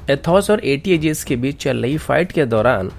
Ethos और AT-AGS के बीच चल रही फाइट के दौरान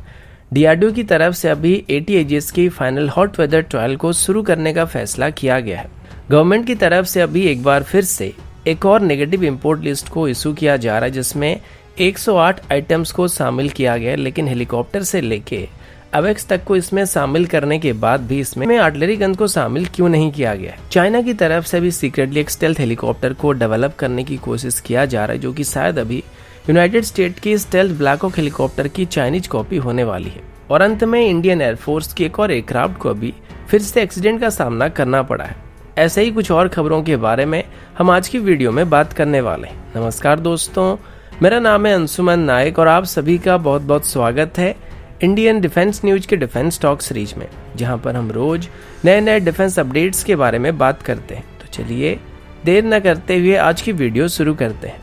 DRDO की तरफ से अभी AT-AGS की फाइनल हॉट वेदर ट्रायल को शुरू करने का फैसला किया गया है। गवर्नमेंट की तरफ से अभी एक बार फिर से एक और नेगेटिव इंपोर्ट लिस्ट को इशू किया जा रहा है, जिसमें 108 आइटम्स को शामिल किया गया है, लेकिन हेलीकॉप्टर से लेके अवेक्स तक को इसमें शामिल करने के बाद भी इसमें आर्टिलरी गन को शामिल क्यों नहीं किया गया है। चाइना की तरफ से भी सीक्रेटली एक स्टेल्थ हेलीकॉप्टर को डेवलप करने की कोशिश किया जा रहा है, जो कि शायद अभी यूनाइटेड स्टेट की स्टेल्थ ब्लैक हॉक हेलीकॉप्टर की चाइनीज कॉपी होने वाली है। और अंत में इंडियन एयरफोर्स की एक और एयरक्राफ्ट को अभी फिर से एक्सीडेंट का सामना करना पड़ा है। ऐसे ही कुछ और खबरों के बारे में हम आज की वीडियो में बात करने वाले हैं। नमस्कार दोस्तों, मेरा नाम है अंशुमन नायक और आप सभी का बहुत बहुत स्वागत है इंडियन डिफेंस न्यूज के डिफेंस टॉक सीरीज में, जहां पर हम रोज नए नए डिफेंस अपडेट्स के बारे में बात करते हैं। तो चलिए देर न करते हुए आज की वीडियो शुरू करते हैं।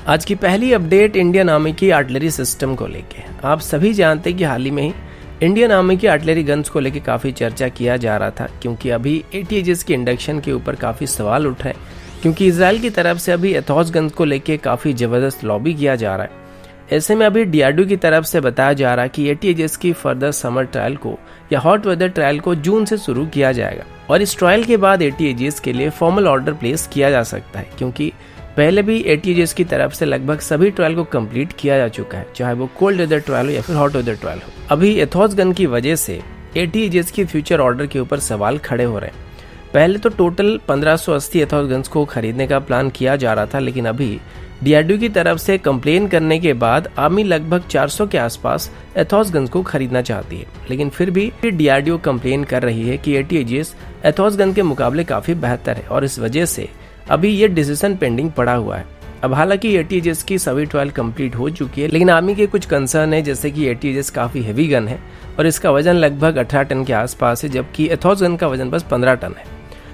आज की पहली अपडेट इंडियन आर्मी की आर्टिलरी सिस्टम को लेके। आप सभी जानते हैं कि हाल ही में ही इंडियन आर्मी की आर्टिलरी गन्स को लेके काफ़ी चर्चा किया जा रहा था, क्योंकि अभी AT-AGS के इंडक्शन के ऊपर काफ़ी सवाल उठ रहे हैं, क्योंकि इजराइल की तरफ से अभी एथॉस गन्स को लेके काफ़ी ज़बरदस्त लॉबी किया जा रहा है। ऐसे में अभी DRDO की तरफ से बताया जा रहा है कि AT-AGS की फर्दर समर ट्रायल को या हॉट वेदर ट्रायल को जून से शुरू किया जाएगा और इस ट्रायल के बाद AT-AGS के लिए फॉर्मल ऑर्डर प्लेस किया जा सकता है, क्योंकि पहले भी AT-AGS की तरफ से लगभग सभी ट्रायल को कंप्लीट किया जा चुका है, चाहे वो कोल्ड वेदर ट्रायल हो या फिर हॉट वेदर ट्रायल हो। अभी एथॉस गन की वजह से AT-AGS की फ्यूचर ऑर्डर के ऊपर सवाल खड़े हो रहे हैं। पहले तो टोटल 1580 एथॉस गन्स को खरीदने का प्लान किया जा रहा था, लेकिन अभी DRDO की तरफ से कंप्लेन करने के बाद आर्मी लगभग 400 के आसपास एथॉस गन्स को खरीदना चाहती है। लेकिन फिर भी DRDO कंप्लेन कर रही है कि AT-AGS एथॉस गन के मुकाबले काफी बेहतर है और इस वजह से अभी ये डिसीजन पेंडिंग पड़ा हुआ है। अब हालांकि AT-AGS की सभी ट्रायल कंप्लीट हो चुकी है, लेकिन आर्मी के कुछ कंसर्न है, जैसे कि AT-AGS काफी हेवी गन है और इसका वजन लगभग 18 टन के आसपास है, जबकि एथॉस गन का वजन बस 15 टन है।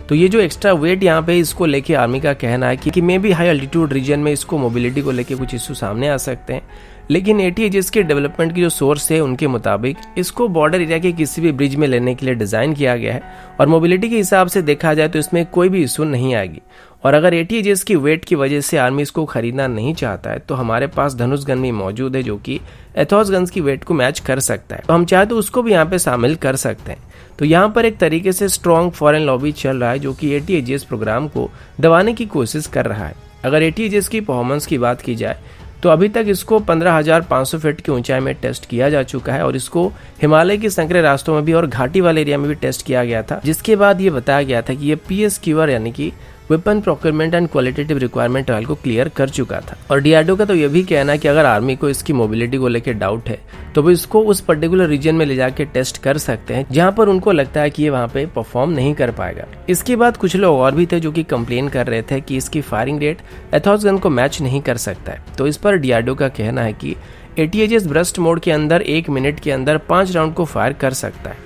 तो ये जो एक्स्ट्रा वेट यहाँ पे इसको लेके आर्मी का कहना है कि maybe high altitude region में इसको मोबिलिटी को लेके कुछ इशू सामने आ सकते हैं। लेकिन AT-AGS के डेवलपमेंट की जो सोर्स है उनके मुताबिक इसको बॉर्डर एरिया के किसी भी ब्रिज में लेने के लिए डिजाइन किया गया है और मोबिलिटी के हिसाब से देखा जाए तो इसमें कोई भी इशू नहीं आएगी। और अगर AT-AGS की वेट की वजह से आर्मी इसको खरीदना नहीं चाहता है तो हमारे पास धनुष गन भी मौजूद है, जो कि एथॉस गन्स की वेट को मैच कर सकता है, तो हम चाहे तो उसको भी यहाँ पे शामिल कर सकते हैं। तो यहाँ पर एक तरीके से स्ट्रॉन्ग फॉरेन लॉबी चल रहा है, जो कि AT-AGS प्रोग्राम को दबाने की कोशिश कर रहा है। अगर AT-AGS की परफॉर्मेंस की बात की जाए तो अभी तक इसको 15,500 फीट की ऊंचाई में टेस्ट किया जा चुका है और इसको हिमालय के संकरे रास्तों में भी और घाटी वाले एरिया में भी टेस्ट किया गया था, जिसके बाद ये बताया गया था कि ये PSQR यानी कि weapon procurement and qualitative requirement trial को क्लियर कर चुका था। और DRDO का तो ये भी कहना है कि अगर आर्मी को इसकी मोबिलिटी को लेकर डाउट है तो वो इसको उस पर्टिकुलर रीजन में ले जाके टेस्ट कर सकते हैं जहां पर उनको लगता है कि ये वहां पे परफॉर्म नहीं कर पाएगा। इसके बाद कुछ लोग और भी थे जो कि कंप्लेन कर रहे थे कि इसकी फायरिंग रेट एथॉस गन को मैच नहीं कर सकता है। तो इस पर DRDO का कहना है कि AT-AGS ब्रस्ट मोड के अंदर 1 मिनट के अंदर 5 राउंड को फायर कर सकता है,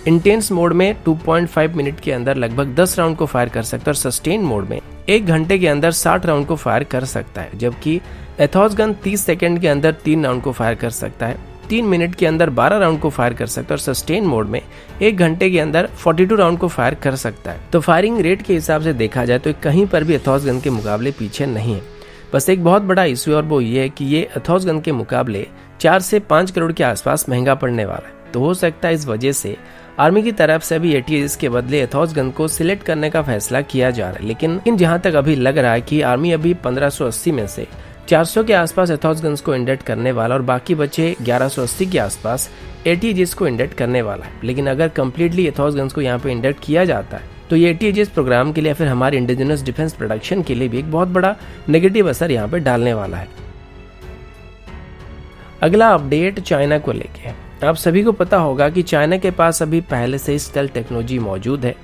इंटेंस मोड में 2.5 मिनट के अंदर लगभग 10 राउंड को फायर कर सकता है और सस्टेन मोड में 1 घंटे के अंदर 60 राउंड को फायर कर सकता है, जबकि एथॉस गन 30 सेकंड के अंदर 3 राउंड को फायर कर सकता है, 3 मिनट के अंदर 12 राउंड को फायर कर सकता है और सस्टेन मोड में 1 घंटे के अंदर 42 राउंड को फायर कर सकता है। तो फायरिंग रेट के हिसाब से देखा जाए तो कहीं पर भी एथॉस गन के मुकाबले पीछे नहीं है। बस एक बहुत बड़ा इश्यू और वो ये है कि ये एथॉस गन के मुकाबले 4 से 5 करोड़ के आसपास महंगा पड़ने वाला है। तो हो सकता है इस वजह से आर्मी की तरफ से भी AT-AGS के बदले एथॉस गन को सिलेक्ट करने का फैसला किया जा रहा है। लेकिन जहां तक अभी लग रहा है कि आर्मी अभी 1580 में से 400 के आसपास एथॉस गन्स को इंडक्ट करने वाला और बाकी बचे 1180 के आसपास AT-AGS को इंडक्ट करने वाला है। लेकिन अगर कम्प्लीटली एथॉस गन्स को यहाँ पे इंडक्ट किया जाता है तो ये AT-AGS प्रोग्राम के लिए फिर हमारे इंडिजिनस डिफेंस प्रोडक्शन के लिए भी एक बहुत बड़ा नेगेटिव असर यहाँ पे डालने वाला है। अगला अपडेट चाइना को लेके है। आप सभी को पता होगा कि चाइना के पास अभी पहले से स्टेल्थ टेक्नोलॉजी मौजूद है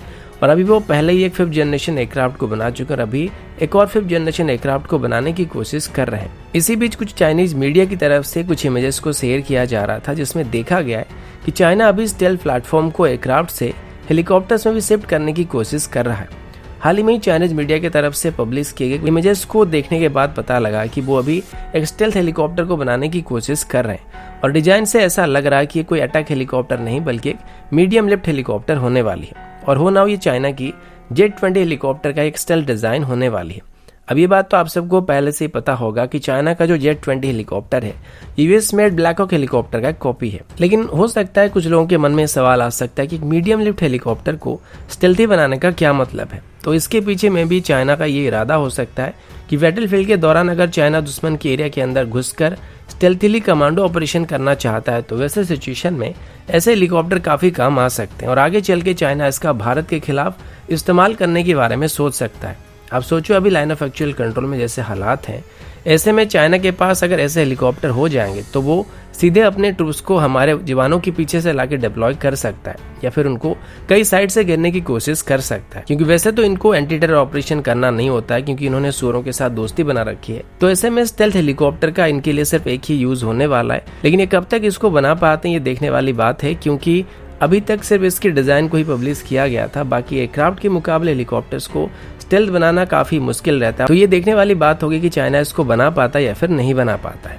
और अभी वो पहले ही एक 5th जनरेशन एयरक्राफ्ट को बना चुके और अभी एक और 5th जनरेशन एयरक्राफ्ट को बनाने की कोशिश कर रहे हैं। इसी बीच कुछ चाइनीज मीडिया की तरफ से कुछ इमेजेस को शेयर किया जा रहा था, जिसमें देखा गया है कि चाइना अभी स्टेल्थ प्लेटफॉर्म को एयरक्राफ्ट से हेलीकॉप्टर्स में भी शिफ्ट करने की कोशिश कर रहा है। हाल ही में चाइनीज मीडिया की तरफ से पब्लिश किए गए इमेजेस को देखने के बाद पता लगा कि वो अभी एक स्टेल्थ हेलीकॉप्टर को बनाने की कोशिश कर रहे हैं और डिजाइन से ऐसा लग रहा है कि ये कोई अटैक हेलीकॉप्टर नहीं बल्कि एक मीडियम लिफ्ट हेलीकॉप्टर होने वाली है और हो ना ये चाइना की जेट 20 हेलीकॉप्टर का एक स्टेल्थ डिजाइन होने वाली है। अब ये बात तो आप सबको पहले से ही पता होगा कि चाइना का जो जेट 20 हेलीकॉप्टर है US made black hawk helicopter का कॉपी है। लेकिन हो सकता है कुछ लोगों के मन में सवाल आ सकता है कि मीडियम लिफ्ट हेलीकॉप्टर को स्टेल्थी बनाने का क्या मतलब है। तो इसके पीछे में भी चाइना का ये इरादा हो सकता है कि बैटलफील्ड के दौरान अगर चाइना दुश्मन के एरिया के अंदर घुसकर स्टेल्थीली कमांडो ऑपरेशन करना चाहता है तो वैसे सिचुएशन में ऐसे हेलीकॉप्टर काफी काम आ सकते हैं और आगे चल के चाइना इसका भारत के खिलाफ इस्तेमाल करने के बारे में सोच सकता है। अब सोचो अभी लाइन ऑफ एक्चुअल कंट्रोल में जैसे हालात हैं, ऐसे में चाइना के पास अगर ऐसे हेलीकॉप्टर हो जाएंगे तो वो सीधे अपने ट्रूप्स को हमारे जवानों के पीछे से लाके डिप्लॉय कर सकता है या फिर उनको कई साइड से घेरने की कोशिश कर सकता है, क्योंकि वैसे तो इनको एंटी टेरर ऑपरेशन करना नहीं होता है क्योंकि इन्होंने सूरों के साथ दोस्ती बना रखी है। तो ऐसे में स्टेल्थ हेलीकॉप्टर का इनके लिए सिर्फ एक ही यूज होने वाला है, लेकिन ये कब तक इसको बना पाते हैं ये देखने वाली बात है, क्योंकि अभी तक सिर्फ इसके डिजाइन को ही पब्लिश किया गया था। बाकी एयरक्राफ्ट के मुकाबले हेलीकॉप्टर्स को स्टेल्थ बनाना काफी मुश्किल रहता है। तो ये देखने वाली बात होगी कि चाइना इसको बना पाता है या फिर नहीं बना पाता है।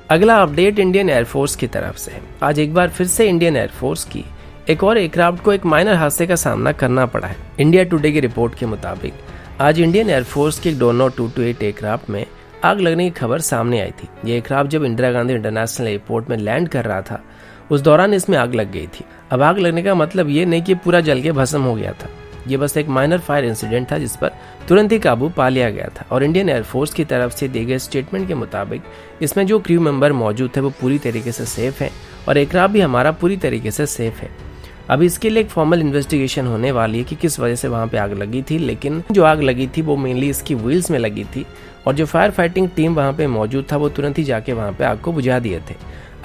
अगला अपडेट इंडियन एयरफोर्स की तरफ से है। आज एक बार फिर से इंडियन एयरफोर्स की एक और एयरक्राफ्ट को एक माइनर हादसे का सामना करना पड़ा है। इंडिया टुडे की रिपोर्ट के मुताबिक आज इंडियन एयरफोर्स के डोनो 228 एयरक्राफ्ट में आग लगने की खबर सामने आई थी। ये एयरक्राफ्ट जब इंदिरा गांधी इंटरनेशनल एयरपोर्ट में लैंड कर रहा था उस दौरान इसमें आग लग गई थी। अब आग लगने का मतलब ये नहीं कि पूरा जल के भस्म हो गया था, ये बस एक माइनर फायर इंसिडेंट था जिस पर तुरंत ही काबू पा लिया गया था। और इंडियन एयरफोर्स की तरफ से दिए गए स्टेटमेंट के मुताबिक इसमें जो क्रू मेंबर मौजूद थे वो पूरी तरीके से सेफ है और एयरक्राफ्ट भी हमारा पूरी तरीके से सेफ है। अब इसके लिए एक फॉर्मल इन्वेस्टिगेशन होने वाली है कि किस वजह से वहाँ पे आग लगी थी, लेकिन जो आग लगी थी वो मेनली इसकी व्हील्स में लगी थी और जो फायर फाइटिंग टीम वहाँ पे मौजूद था वो तुरंत ही जाके वहाँ पे आग को बुझा दिए थे।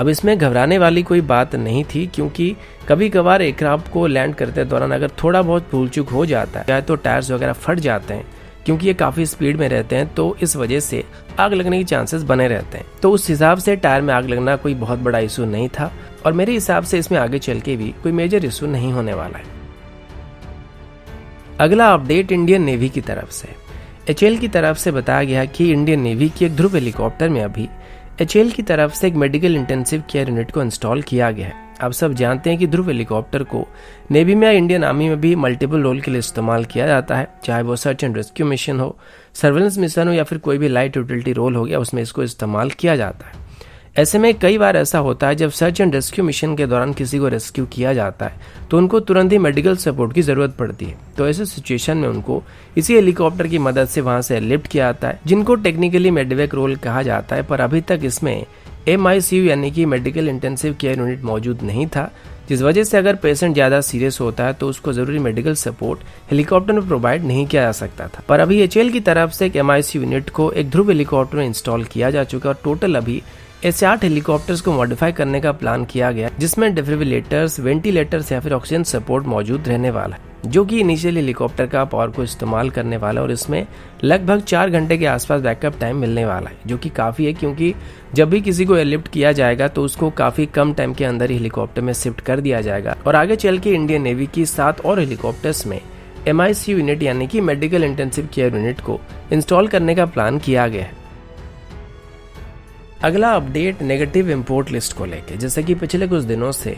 अब इसमें घबराने वाली कोई बात नहीं थी, क्योंकि कभी कभार एयरक्राफ्ट को लैंड करते दौरान अगर थोड़ा बहुत भूल चूक हो जाता है तो टायर्स वगैरह फट जाते हैं, क्योंकि ये काफ़ी स्पीड में रहते हैं तो इस वजह से आग लगने के चांसेस बने रहते हैं। तो उस हिसाब से टायर में आग लगना कोई बहुत बड़ा इशू नहीं था और मेरे हिसाब से इसमें आगे चल के भी कोई मेजर इशू नहीं होने वाला है। अगला अपडेट इंडियन नेवी की तरफ से। एचएएल की तरफ से बताया गया कि इंडियन नेवी की एक ध्रुव हेलीकॉप्टर में अभी एचएएल की तरफ से एक मेडिकल इंटेंसिव केयर यूनिट को इंस्टॉल किया गया है। आप सब जानते हैं कि ध्रुव हेलीकॉप्टर को नेवी में या इंडियन आर्मी में भी मल्टीपल रोल के लिए इस्तेमाल किया जाता है, चाहे वो सर्च एंड रेस्क्यू मिशन हो, सर्वेलेंस मिशन हो या फिर कोई भी लाइट यूटिलिटी रोल हो गया, उसमें इसको इस्तेमाल किया जाता है। ऐसे में कई बार ऐसा होता है जब सर्च एंड रेस्क्यू मिशन के दौरान किसी को रेस्क्यू किया जाता है तो उनको तुरंत ही मेडिकल सपोर्ट की जरूरत पड़ती है। तो ऐसे सिचुएशन में उनको इसी हेलीकॉप्टर की मदद से वहां से लिफ्ट किया जाता है, जिनको टेक्निकली मेडिवेक रोल कहा जाता है। पर अभी तक इसमें MICU यानी कि मेडिकल इंटेंसिव केयर यूनिट मौजूद नहीं था, जिस वजह से अगर पेशेंट ज्यादा सीरियस होता है तो उसको जरूरी मेडिकल सपोर्ट हेलीकॉप्टर में प्रोवाइड नहीं किया जा सकता था। पर अभी एचएएल की तरफ से एक MICU यूनिट को एक ध्रुव हेलीकॉप्टर में इंस्टॉल किया जा चुका है और टोटल अभी ऐसे 8 हेलीकॉप्टर्स को मॉडिफाई करने का प्लान किया गया, जिसमें डिफिब्रिलेटर्स, वेंटिलेटर्स या फिर ऑक्सीजन सपोर्ट मौजूद रहने वाला है, जो कि इनिशियल हेलीकॉप्टर का पावर को इस्तेमाल करने वाला है और इसमें लगभग 4 घंटे के आसपास बैकअप टाइम मिलने वाला है, जो कि काफ़ी है, क्योंकि जब भी किसी को एयरलिफ्ट किया जाएगा तो उसको काफ़ी कम टाइम के अंदर ही हेलीकॉप्टर में शिफ्ट कर दिया जाएगा। और आगे चल के इंडियन नेवी की 7 और हेलीकॉप्टर्स में MICU यूनिट यानी कि मेडिकल इंटेंसिव केयर यूनिट को इंस्टॉल करने का प्लान किया गया है। अगला अपडेट नेगेटिव इंपोर्ट लिस्ट को लेके। जैसे कि पिछले कुछ दिनों से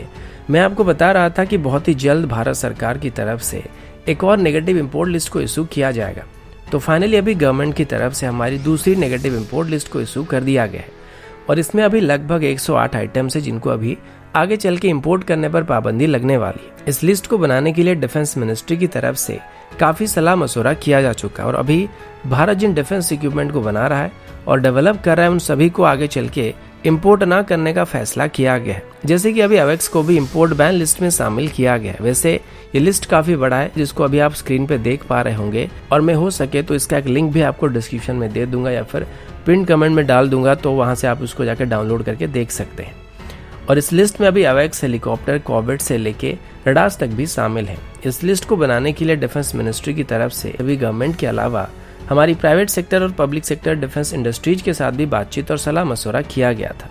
मैं आपको बता रहा था कि बहुत ही जल्द भारत सरकार की तरफ से एक और नेगेटिव इंपोर्ट लिस्ट को इशू किया जाएगा। तो फाइनली अभी गवर्नमेंट की तरफ से हमारी दूसरी नेगेटिव इंपोर्ट लिस्ट को इशू कर दिया गया है और इसमें अभी लगभग 108 आइटम्स है जिनको अभी आगे चल के इंपोर्ट करने पर पाबंदी लगने वाली है। इस लिस्ट को बनाने के लिए डिफेंस मिनिस्ट्री की तरफ से काफी सलाह मशवरा किया जा चुका है और अभी भारत जिन डिफेंस इक्विपमेंट को बना रहा है और डेवलप कर रहा है उन सभी को आगे चल के इंपोर्ट ना करने का फैसला किया गया है। जैसे कि अभी अवेक्स को भी इंपोर्ट बैन लिस्ट में शामिल किया गया है। वैसे ये लिस्ट काफी बड़ा है जिसको अभी आप स्क्रीन पे देख पा रहे होंगे और मैं हो सके तो इसका एक लिंक भी आपको डिस्क्रिप्शन में दे दूंगा या फिर पिन कमेंट में डाल दूंगा, तो वहां से आप उसको जाकर डाउनलोड करके देख सकते हैं। और इस लिस्ट में अभी अवेक्स हेलीकॉप्टर, कॉर्वेट से लेके रडार्स तक भी शामिल है। इस लिस्ट को बनाने के लिए डिफेंस मिनिस्ट्री की तरफ से अभी गवर्नमेंट के अलावा हमारी प्राइवेट सेक्टर और पब्लिक सेक्टर डिफेंस इंडस्ट्रीज के साथ भी बातचीत और सलाह मशवरा किया गया था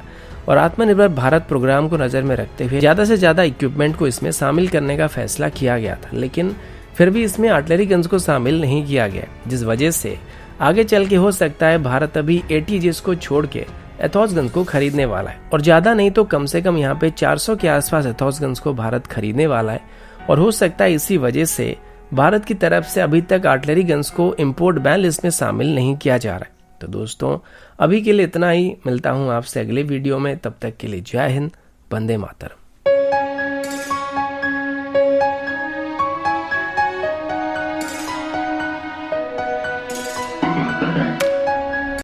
और आत्मनिर्भर भारत प्रोग्राम को नजर में रखते हुए ज्यादा से ज्यादा इक्विपमेंट को इसमें शामिल करने का फैसला किया गया था। लेकिन फिर भी इसमें आर्टिलरी गन्स को शामिल नहीं किया गया, जिस वजह से आगे चल के हो सकता है भारत अभी ATGS को छोड़ के एथॉस गन्स को खरीदने वाला है और ज्यादा नहीं तो कम से कम यहाँ पे 400 के आसपास एथॉस गन्स को भारत खरीदने वाला है और हो सकता है इसी वजह से भारत की तरफ से अभी तक आर्टिलरी गन्स को इंपोर्ट बैन लिस्ट में शामिल नहीं किया जा रहा है। तो दोस्तों अभी के लिए इतना ही, मिलता हूँ आपसे अगले वीडियो में, तब तक के लिए जय हिंद, वंदे मातरम।